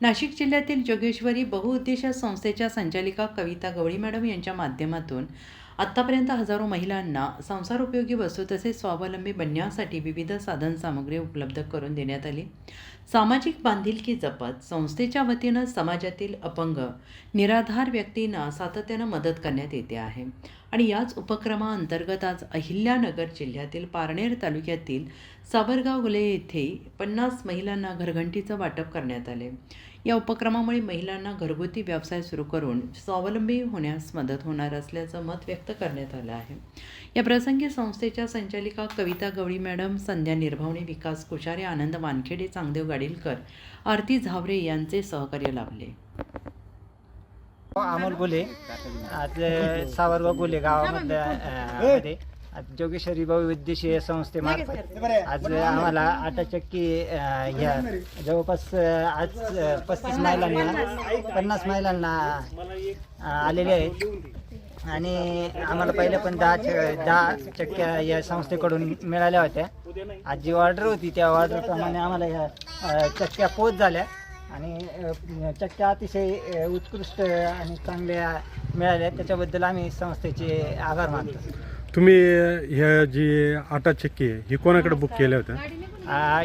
नाशिक जिल्ह्यातील जोगेश्वरी बहुउद्देशीय संस्थेच्या संचालिका कविता गवळी मॅडम यांच्या माध्यमातून आत्तापर्यंत हजारो महिलांना संसारोपयोगी वस्तू तसेच स्वावलंबी बनण्यासाठी विविध साधनसामग्री उपलब्ध करून देण्यात आली। सामाजिक बांधिलकी जपत संस्थेच्या वतीनं समाजातील अपंग निराधार व्यक्तींना सातत्यानं मदत करण्यात येते आहे आणि याच उपक्रमाअंतर्गत आज अहिल्यानगर जिल्ह्यातील पारनेर तालुक्यातील सावरगाव गुले येथे 50 महिलांना घरघंटीचं वाटप करण्यात आले। या उपक्रमामुळे महिलांना घरगुती व्यवसाय सुरू करून स्वावलंबी होण्यास मदत होणार असल्याचं मत व्यक्त करण्यात आलं आहे। या प्रसंगी संस्थेच्या संचालिका कविता गवळी मॅडम, संध्या निर्भवणे, विकास कुशारे, आनंद वानखेडे, चांगदेव गाडीलकर, आरती झावरे यांचे सहकार्य लाभले। अमोल गुले आज सावरगाव गुले गावामध्ये आज जोगेश्वरी बहुउद्देशीय संस्थेमार्फत आज आम्हाला आटाचक्की ह्या जवळपास आज 35 महिलांना 50 महिलांना आलेले आहेत आणि आम्हाला पहिले पण 10 चक्क्या या संस्थेकडून मिळाल्या होत्या। आज जी ऑर्डर होती त्या ऑर्डरप्रमाणे आम्हाला ह्या चक्क्या पोच झाल्या आणि चक्क्या अतिशय उत्कृष्ट आणि चांगल्या मिळाल्या। त्याच्याबद्दल आम्ही संस्थेचे आभार मानतो। तुम्ही ह्या जी आटा चक्की आहे ही कोणाकडे बुक केल्या होत्या?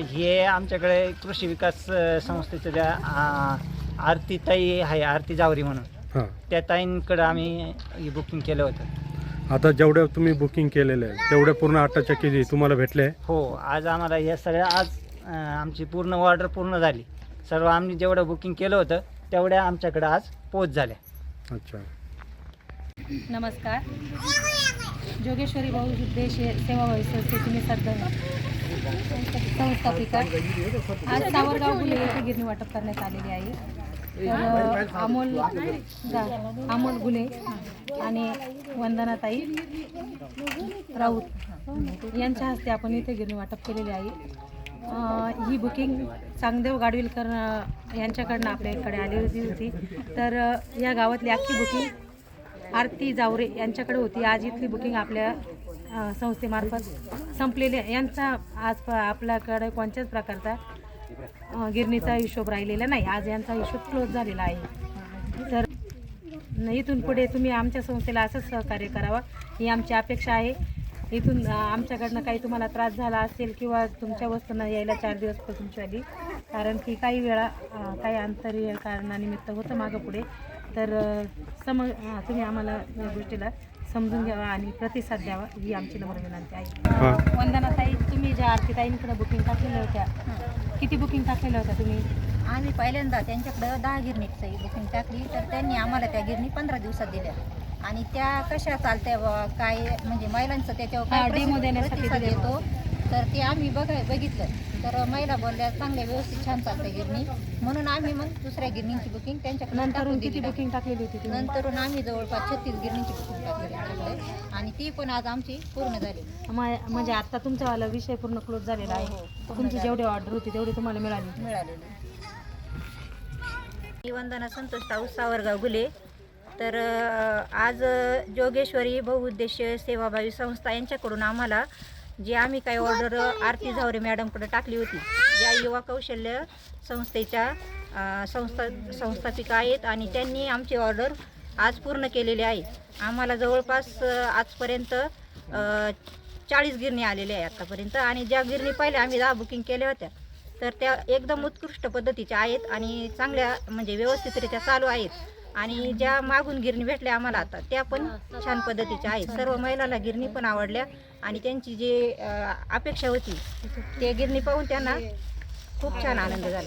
हे आमच्याकडे कृषी विकास संस्थेच्या ज्या आरती ताई आहे, आरती जावरी म्हणून, हां, त्या ताईंकडे आम्ही ही बुकिंग केलं होतं। आता जेवढ्या तुम्ही बुकिंग केलेलं आहे तेवढ्या पूर्ण आटा चक्की जी तुम्हाला भेटले? हो, आज आम्हाला या सगळ्या आज आमची पूर्ण ऑर्डर पूर्ण झाली। सर्व आम्ही जेवढं बुकिंग केलं होतं तेवढ्या आमच्याकडे आज पोच झाल्या। अच्छा, नमस्कार। जोगेश्वरी बहुउद्देशीय सेवाभावी संस्थेची मी संस्थापिका। आज सावरगाव गुले येथे गिरणी वाटप करण्यात आलेली आहे। तर अमोल गुले आणि वंदनाताई राऊत यांच्या हस्ते आपण इथे गिरणी वाटप केलेली आहे। ही बुकिंग चांगदेव गाडविलकर यांच्याकडनं आपल्याकडे आलेली होती। तर या गावातली अख्खी बुकिंग आरती जावरे यांच्याकडे होती। आज इथली बुकिंग आपल्या संस्थेमार्फत संपलेली आहे। यांचा आज आपल्याकडे कोणत्याच प्रकारचा गिरणीचा हिशोब राहिलेला नाही। आज यांचा हिशोब क्लोज झालेला आहे। तर इथून पुढे तुम्ही आमच्या संस्थेला असंच सहकार्य करावा ही आमची अपेक्षा आहे। इथून आमच्याकडनं काही तुम्हाला त्रास झाला असेल किंवा तुमच्या वस्तूंना यायला 4 दिवस तुमची आली, कारण की काही वेळा काही अंतरीय कारणानिमित्त होतं मागं पुढे, तर तुम्ही आम्हाला या गोष्टीला समजून घ्यावा आणि प्रतिसाद द्यावा ही आमची नम्र विनंती आहे। वंदनाताई, तुम्ही ज्या आरतीताईंकडे बुकिंग टाकलेल्या होत्या, किती बुकिंग टाकलेल्या होत्या तुम्ही? आम्ही पहिल्यांदा त्यांच्याकडं 10 गिरणीची बुकिंग टाकली, तर त्यांनी आम्हाला त्या गिरणी 15 दिवसात दिल्या आणि त्या कशा चालत्या काय म्हणजे महिलांचं त्याच्यावर काय डेमो देण्यासाठी प्रतिसाद येतो, तर ते आम्ही बघितलं। तर महिला बोलल्या चांगल्या व्यवस्थित छान चालते गिरणी, म्हणून आम्ही मग दुसऱ्या गिरणीची बुकिंग त्यांच्याकडे नंतरून किती बुकिंग टाकलेली होती तुम्ही? नंतरून आम्ही जवळपास 36 गिरणीची बुकिंग टाकलेली आणि ती पण आज आमची पूर्ण झाली। म्हणजे आता तुमचावाला विषय पूर्ण क्लोज झालेला आहे। तुमची जेवढी ऑर्डर होती तेवढी तुम्हाला मिळालेली। वंदना संतोष ताऊ, सावरगाव गुले। तर आज जोगेश्वरी बहुउद्देशीय सेवाभावी संस्था यांच्याकडून आम्हाला जी आम्ही काही ऑर्डर आरती झावरे मॅडमकडे टाकली होती, ज्या युवा कौशल्य संस्थेच्या संस्थापिका आहेत आणि त्यांनी आमची ऑर्डर आज पूर्ण केलेली आहे। आम्हाला जवळपास आजपर्यंत 40 गिरणी आलेल्या आहे आत्तापर्यंत आणि ज्या गिरणी पहिल्या आम्ही 10 बुकिंग केल्या होत्या तर त्या एकदम उत्कृष्ट पद्धतीच्या आहेत आणि चांगल्या म्हणजे व्यवस्थितरित्या चालू आहेत आणि ज्या मागून गिरणी भेटल्या आम्हाला आता त्या पण छान पद्धतीच्या आहेत। सर्व महिलांना गिरणी पण आवडल्या आणि त्यांची जी अपेक्षा होती ते गिरणी पाहून त्यांना खूप छान आनंद झाला।